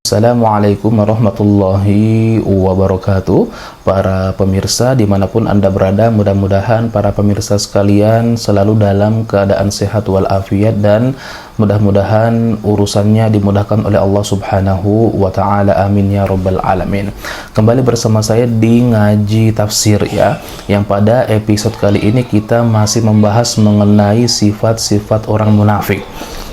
Assalamualaikum warahmatullahi wabarakatuh. Para pemirsa dimanapun Anda berada, mudah-mudahan para pemirsa sekalian selalu dalam keadaan sehat walafiat dan mudah-mudahan urusannya dimudahkan oleh Allah Subhanahu wa ta'ala. Amin ya rabbal alamin. Kembali bersama saya di ngaji tafsir ya, yang pada episode kali ini kita masih membahas mengenai sifat-sifat orang munafik.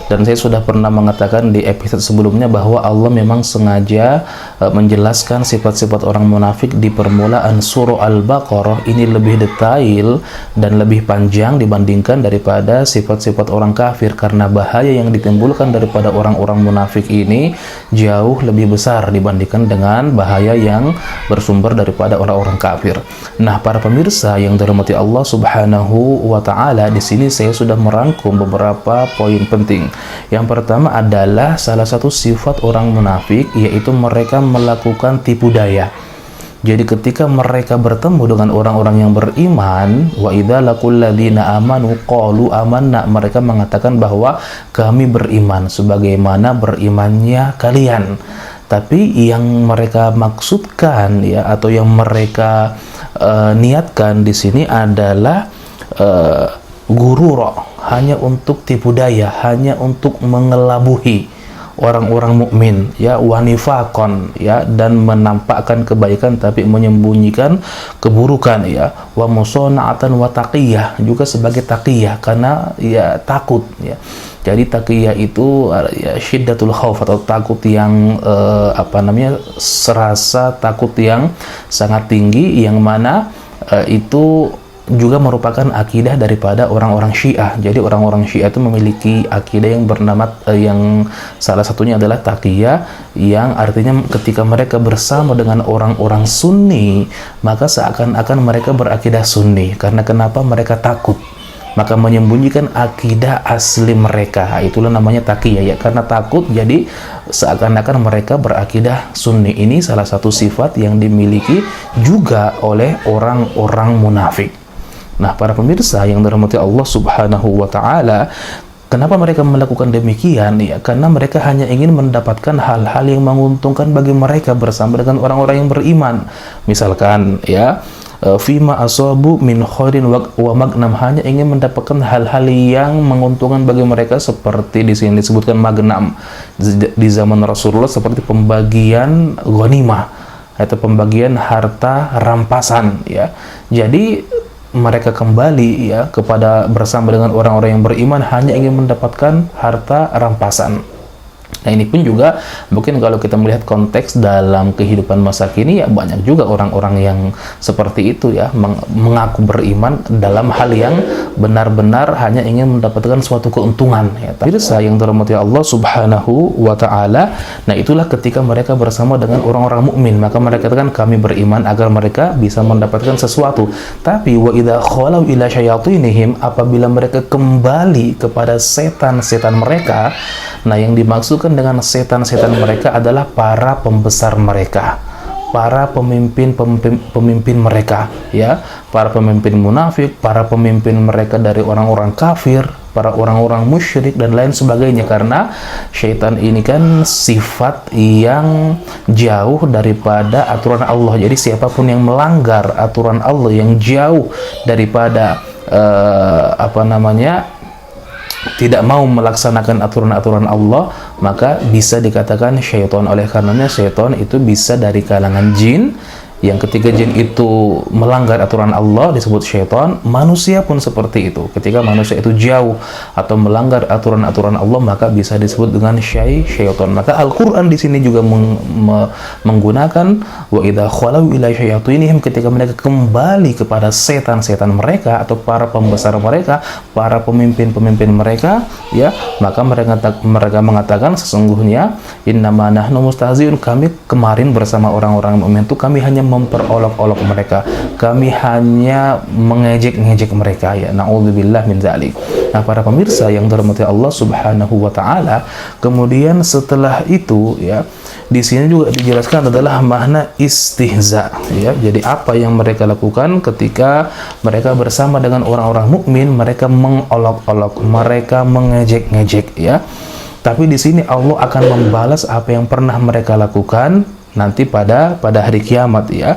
Dan saya sudah pernah mengatakan di episode sebelumnya bahwa Allah memang sengaja menjelaskan sifat-sifat orang munafik di permulaan surah Al-Baqarah ini lebih detail dan lebih panjang dibandingkan daripada sifat-sifat orang kafir, karena bahaya yang ditimbulkan daripada orang-orang munafik ini jauh lebih besar dibandingkan dengan bahaya yang bersumber daripada orang-orang kafir. Nah, para pemirsa yang dirahmati Allah Subhanahu wa ta'ala, di sini saya sudah merangkum beberapa poin penting. Yang pertama adalah salah satu sifat orang munafik, yaitu mereka melakukan tipu daya. Jadi ketika mereka bertemu dengan orang-orang yang beriman, wa idza laqul ladzina amanu qalu amanna, mereka mengatakan bahwa kami beriman sebagaimana berimannya kalian. Tapi yang mereka maksudkan ya, atau yang mereka niatkan di sini adalah gurura, hanya untuk tipu daya, hanya untuk mengelabuhi orang-orang mukmin ya, wanifakon ya, dan menampakkan kebaikan tapi menyembunyikan keburukan ya, wa musona'atan wa taqiyah, juga sebagai taqiyah karena ya takut ya. Jadi taqiyah itu ya syiddatul khauf, atau takut yang serasa takut yang sangat tinggi, yang mana itu juga merupakan akidah daripada orang-orang Syiah. Jadi orang-orang Syiah itu memiliki akidah yang bernama yang salah satunya adalah taqiyah, yang artinya ketika mereka bersama dengan orang-orang Sunni, maka seakan-akan mereka berakidah Sunni. Karena kenapa? Mereka takut, maka menyembunyikan akidah asli mereka. Itulah namanya taqiyah ya, karena takut jadi seakan-akan mereka berakidah Sunni. Ini salah satu sifat yang dimiliki juga oleh orang-orang munafik. Nah, para pemirsa yang dirahmati Allah Subhanahu wa ta'ala, kenapa mereka melakukan demikian? Ya, karena mereka hanya ingin mendapatkan hal-hal yang menguntungkan bagi mereka bersama dengan orang-orang yang beriman. Misalkan ya, fima asabu min khairin wa magnam, hanya ingin mendapatkan hal-hal yang menguntungkan bagi mereka, seperti di sini disebutkan magnam di zaman Rasulullah, seperti pembagian ghanimah atau pembagian harta rampasan ya. Jadi mereka kembali ya kepada bersama dengan orang-orang yang beriman hanya ingin mendapatkan harta rampasan. Nah, ini pun juga mungkin kalau kita melihat konteks dalam kehidupan masa kini ya, banyak juga orang-orang yang seperti itu ya, mengaku beriman dalam hal yang benar-benar hanya ingin mendapatkan suatu keuntungan ya. Tapi yang dirahmati Allah Subhanahu wa ta'ala, nah itulah ketika mereka bersama dengan orang-orang mukmin, maka mereka katakan kami beriman agar mereka bisa mendapatkan sesuatu. Tapi wa idza khalau ila syayatinihim, apabila mereka kembali kepada setan-setan mereka, nah yang dimaksudkan dengan setan-setan mereka adalah para pembesar mereka, para pemimpin mereka ya, para pemimpin munafik, para pemimpin mereka dari orang-orang kafir, para orang-orang musyrik dan lain sebagainya. Karena syaitan ini kan sifat yang jauh daripada aturan Allah. Jadi siapapun yang melanggar aturan Allah, yang jauh daripada tidak mau melaksanakan aturan-aturan Allah, maka bisa dikatakan syaitan. Oleh karenanya syaitan itu bisa dari kalangan jin, yang ketika jin itu melanggar aturan Allah disebut syaitan. Manusia pun seperti itu, ketika manusia itu jauh atau melanggar aturan-aturan Allah, maka bisa disebut dengan syaitan. Maka Al-Quran di sini juga menggunakan wa idza khalau ila syayatinihim, ketika mereka kembali kepada setan-setan mereka atau para pembesar mereka, para pemimpin-pemimpin mereka ya, maka mereka mengatakan sesungguhnya innama nahnu mustahziun, kami kemarin bersama orang-orang mukmin itu kami hanya memperolok-olok mereka, kami hanya mengejek-ngejek mereka ya, na'udzubillah min dzalik. Nah, para pemirsa yang dirahmati Allah Subhanahu wa ta'ala, kemudian setelah itu ya, di sini juga dijelaskan adalah makna istihza ya. Jadi apa yang mereka lakukan ketika mereka bersama dengan orang-orang mukmin, mereka mengolok-olok, mereka mengejek-ngejek ya. Tapi di sini Allah akan membalas apa yang pernah mereka lakukan nanti pada hari kiamat, ya.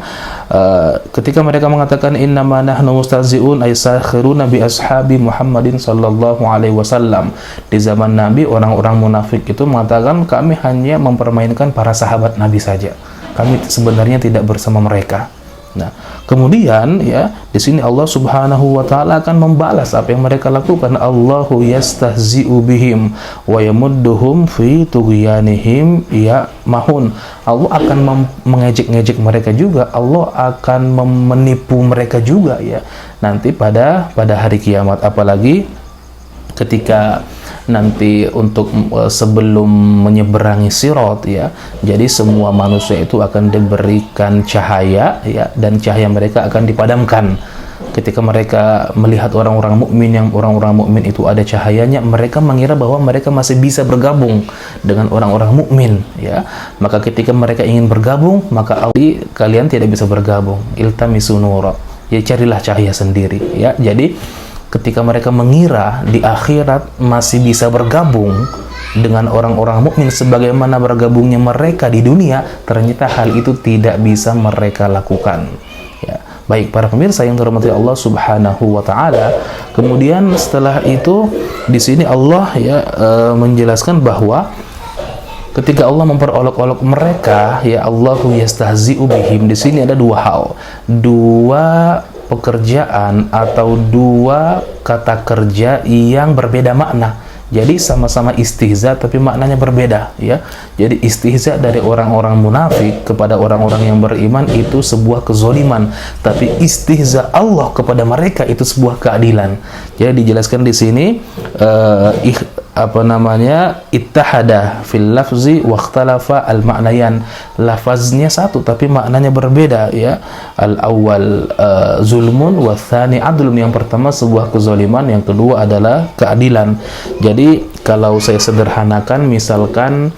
Ketika mereka mengatakan innama nahnu mustahzi'un ay sakhiruna bi ashabi Muhammadin sallallahu alaihi wasallam. Di zaman Nabi, orang-orang munafik itu mengatakan kami hanya mempermainkan para sahabat Nabi saja. Kami sebenarnya tidak bersama mereka. Nah, kemudian ya di sini Allah Subhanahu wa taala akan membalas apa yang mereka lakukan. Allahu yastahzi'u bihim wa yamudduhum fi tughyanihim ya mahun. Allah akan mengejek-ngejek mereka juga. Allah akan menipu mereka juga, ya. Nanti pada hari kiamat, apalagi ketika nanti untuk sebelum menyeberangi sirat, ya. Jadi semua manusia itu akan diberikan cahaya, ya, dan cahaya mereka akan dipadamkan. Ketika mereka melihat orang-orang mukmin, yang orang-orang mukmin itu ada cahayanya, mereka mengira bahwa mereka masih bisa bergabung dengan orang-orang mukmin, ya. Maka ketika mereka ingin bergabung, maka kalian tidak bisa bergabung. Iltamisu nura. Ya, carilah cahaya sendiri, ya. Jadi ketika mereka mengira di akhirat masih bisa bergabung dengan orang-orang mukmin sebagaimana bergabungnya mereka di dunia, ternyata hal itu tidak bisa mereka lakukan, ya. Baik para pemirsa yang dirahmati Allah Subhanahu wa taala, kemudian setelah itu di sini Allah menjelaskan bahwa ketika Allah memperolok-olok mereka, ya, Allahu yastahzi'u bihim, di sini ada dua hal, dua pekerjaan atau dua kata kerja yang berbeda makna. Jadi sama-sama istihza tapi maknanya berbeda, ya. Jadi istihza dari orang-orang munafik kepada orang-orang yang beriman itu sebuah kezoliman, tapi istihza Allah kepada mereka itu sebuah keadilan. Jadi dijelaskan di sini ittahada fil lafzi wa ikhtalafa al ma'nayan. Lafaznya satu tapi maknanya berbeda, ya. Al awal zulmun wa tsani adlun. Yang pertama sebuah kezaliman, yang kedua adalah keadilan. Jadi kalau saya sederhanakan, misalkan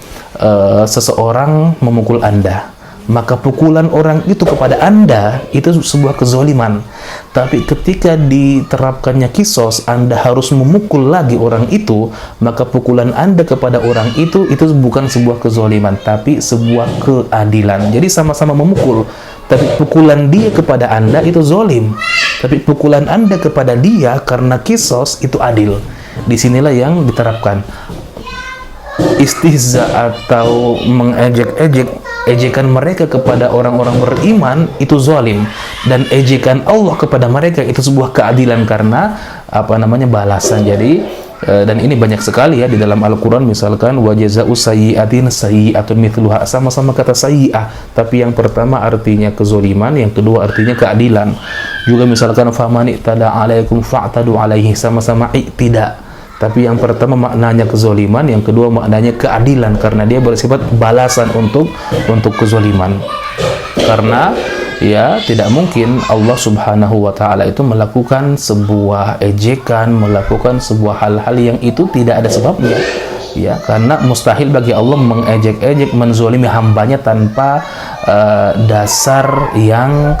seseorang memukul Anda, maka pukulan orang itu kepada Anda itu sebuah kezaliman. Tapi ketika diterapkannya kisos, Anda harus memukul lagi orang itu, maka pukulan Anda kepada orang itu bukan sebuah kezaliman, tapi sebuah keadilan. Jadi sama-sama memukul, tapi pukulan dia kepada Anda itu zolim, tapi pukulan Anda kepada dia karena kisos itu adil. Disinilah yang diterapkan. Istihza atau ejekan mereka kepada orang-orang beriman itu zalim, dan ejekan Allah kepada mereka itu sebuah keadilan karena balasan. Jadi dan ini banyak sekali, ya, di dalam Al-Quran. Misalkan wa jazaa'u sayyi'atin sayyi'atun mithluha, sama-sama kata sayyi'ah, tapi yang pertama artinya kezaliman, yang kedua artinya keadilan. Juga misalkan famani tada alaikum fa'tadu alaihi, sama-sama i'tida, tapi yang pertama maknanya kezaliman, yang kedua maknanya keadilan karena dia bersifat balasan untuk kezaliman. Karena ya tidak mungkin Allah Subhanahu wa taala itu melakukan sebuah ejekan, melakukan sebuah hal-hal yang itu tidak ada sebabnya, ya. Karena mustahil bagi Allah mengejek-ejek, menzalimi hambanya tanpa dasar yang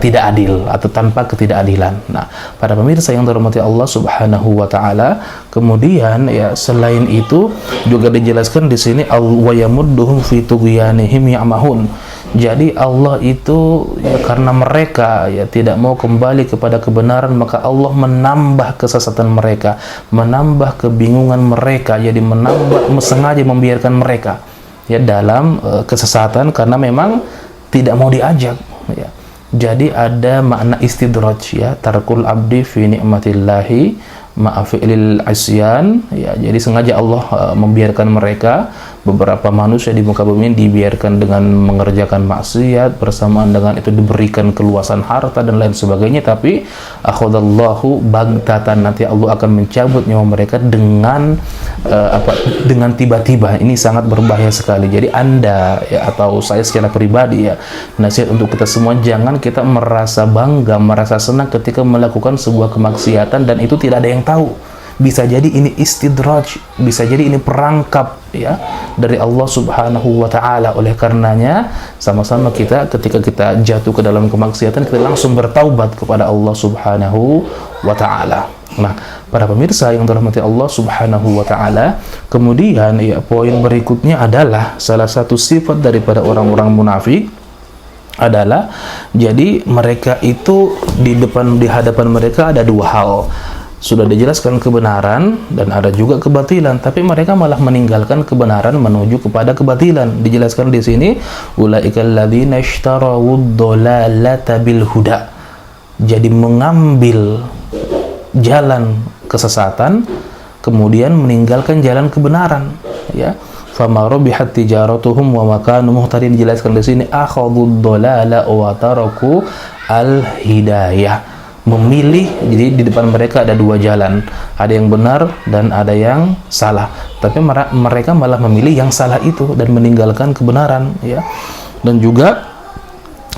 tidak adil atau tanpa ketidakadilan. Nah, para pemirsa yang dirahmati Allah Subhanahu wa taala, kemudian ya selain itu juga dijelaskan di sini wa yamudduhum fi tughyanihim ya'mahun. Jadi Allah itu ya karena mereka ya tidak mau kembali kepada kebenaran, maka Allah menambah kesesatan mereka, menambah kebingungan mereka, jadi sengaja membiarkan mereka ya dalam kesesatan karena memang tidak mau diajak, ya. Jadi ada makna istidraj, ya, tarkul abdi fi ni'matillahi ma'afilil asyan, ya. Jadi sengaja Allah membiarkan mereka, beberapa manusia di muka bumi dibiarkan dengan mengerjakan maksiat, bersamaan dengan itu diberikan keluasan harta dan lain sebagainya, tapi akhadallahu baghtatan, nanti Allah akan mencabut nyawa mereka dengan dengan tiba-tiba. Ini sangat berbahaya sekali. Jadi Anda ya, atau saya secara pribadi, ya, nasihat untuk kita semua, jangan kita merasa bangga, merasa senang ketika melakukan sebuah kemaksiatan dan itu tidak ada yang tahu. Bisa jadi ini istidraj, bisa jadi ini perangkap, ya, dari Allah Subhanahu wa taala. Oleh karenanya sama-sama kita ketika kita jatuh ke dalam kemaksiatan, kita langsung bertaubat kepada Allah Subhanahu wa taala. Nah, para pemirsa yang dirahmati Allah Subhanahu wa taala, kemudian ya poin berikutnya adalah salah satu sifat daripada orang-orang munafik adalah jadi mereka itu di hadapan mereka ada dua hal. Sudah dijelaskan kebenaran dan ada juga kebatilan, tapi mereka malah meninggalkan kebenaran menuju kepada kebatilan. Dijelaskan di sini, ulaikal ladzina ishtarawud dhalalata bil huda. Jadi mengambil jalan kesesatan kemudian meninggalkan jalan kebenaran, ya. Fama rabihat tijaratuhum wa ma kanu muhtadin. Dijelaskan di sini, akhadud dhalala wa taraku al hidayah. Memilih, jadi di depan mereka ada dua jalan, ada yang benar dan ada yang salah, tapi mereka malah memilih yang salah itu dan meninggalkan kebenaran, ya. Dan juga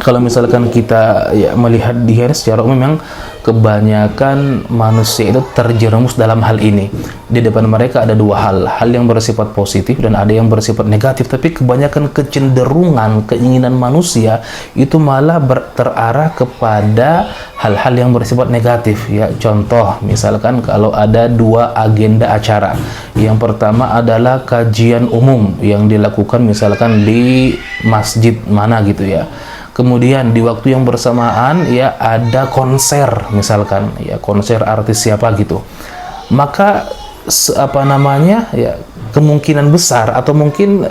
kalau misalkan kita ya melihat di hari secara umum, memang kebanyakan manusia itu terjerumus dalam hal ini. Di depan mereka ada dua hal yang bersifat positif dan ada yang bersifat negatif, tapi kebanyakan kecenderungan keinginan manusia itu malah terarah kepada hal-hal yang bersifat negatif, ya. Contoh, misalkan kalau ada dua agenda acara. Yang pertama adalah kajian umum yang dilakukan misalkan di masjid mana gitu, ya. Kemudian di waktu yang bersamaan ya ada konser misalkan, ya konser artis siapa gitu. Maka ya kemungkinan besar atau mungkin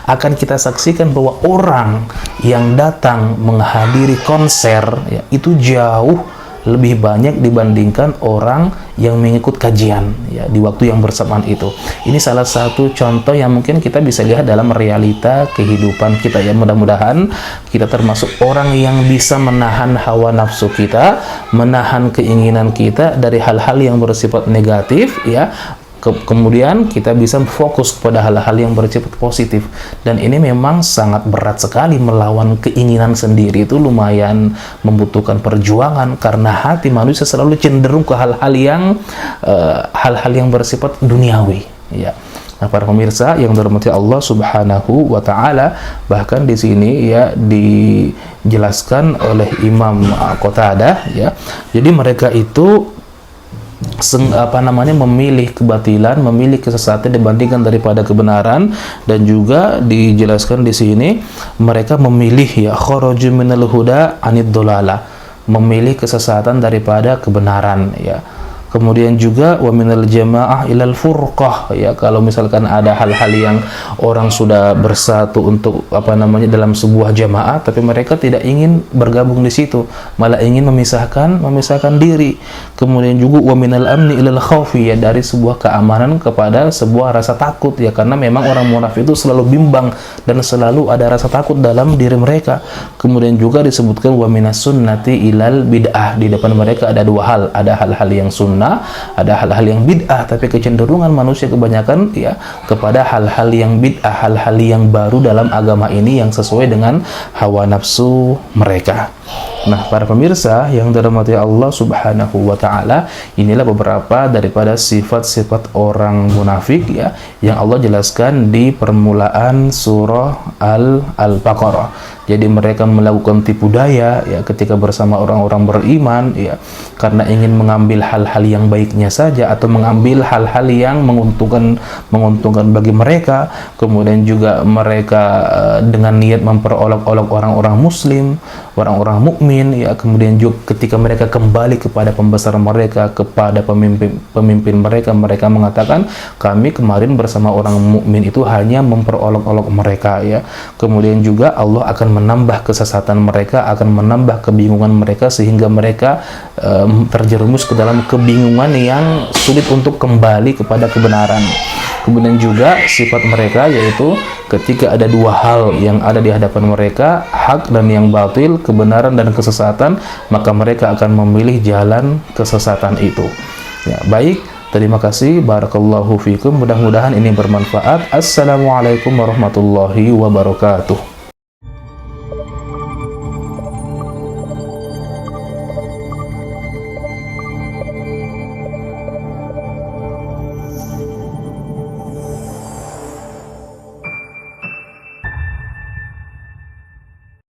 akan kita saksikan bahwa orang yang datang menghadiri konser ya itu jauh lebih banyak dibandingkan orang yang mengikut kajian ya di waktu yang bersamaan itu. Ini salah satu contoh yang mungkin kita bisa lihat dalam realita kehidupan kita ya. Mudah-mudahan kita termasuk orang yang bisa menahan hawa nafsu kita, menahan keinginan kita dari hal-hal yang bersifat negatif ya. Kemudian kita bisa fokus kepada hal-hal yang bersifat positif, dan ini memang sangat berat sekali. Melawan keinginan sendiri itu lumayan membutuhkan perjuangan, karena hati manusia selalu cenderung ke hal-hal yang bersifat duniawi ya. Nah, para pemirsa yang dirahmati Allah Subhanahu wa taala, bahkan di sini ya dijelaskan oleh Imam Qatadah ya. Jadi mereka itu memilih kebatilan, memilih kesesatan dibandingkan daripada kebenaran. Dan juga dijelaskan di sini mereka memilih ya kharaju minal huda anid dolala, memilih kesesatan daripada kebenaran ya. Kemudian juga wa minal jamaah ilal furqah ya, kalau misalkan ada hal-hal yang orang sudah bersatu untuk dalam sebuah jamaah, tapi mereka tidak ingin bergabung di situ, malah ingin memisahkan diri. Kemudian juga wa minal amni ilal khaufi ya, dari sebuah keamanan kepada sebuah rasa takut ya, karena memang orang munafik itu selalu bimbang dan selalu ada rasa takut dalam diri mereka. Kemudian juga disebutkan wa minas sunnati ilal bid'ah, di depan mereka ada dua hal, ada hal-hal yang sunnah, ada hal-hal yang bid'ah, tapi kecenderungan manusia kebanyakan ya kepada hal-hal yang bid'ah, hal-hal yang baru dalam agama ini yang sesuai dengan hawa nafsu mereka. Nah, para pemirsa yang dirahmati Allah Subhanahu wa taala, inilah beberapa daripada sifat-sifat orang munafik ya yang Allah jelaskan di permulaan surah Al-Baqarah. Jadi mereka melakukan tipu daya ya ketika bersama orang-orang beriman ya, karena ingin mengambil hal-hal yang baiknya saja atau mengambil hal-hal yang menguntungkan bagi mereka. Kemudian juga mereka dengan niat memperolok-olok orang-orang muslim, orang-orang mukmin ya. Kemudian juga ketika mereka kembali kepada pembesar mereka, kepada pemimpin mereka, mereka mengatakan kami kemarin bersama orang mukmin itu hanya memperolok-olok mereka ya. Kemudian juga Allah akan menambah kesesatan mereka, akan menambah kebingungan mereka, sehingga mereka terjerumus ke dalam kebingungan yang sulit untuk kembali kepada kebenaran. Kemudian juga sifat mereka yaitu ketika ada dua hal yang ada di hadapan mereka, hak dan yang batil, kebenaran dan kesesatan, maka mereka akan memilih jalan kesesatan itu. Ya, baik, terima kasih, barakallahu fikum. Mudah-mudahan ini bermanfaat. Assalamualaikum warahmatullahi wabarakatuh.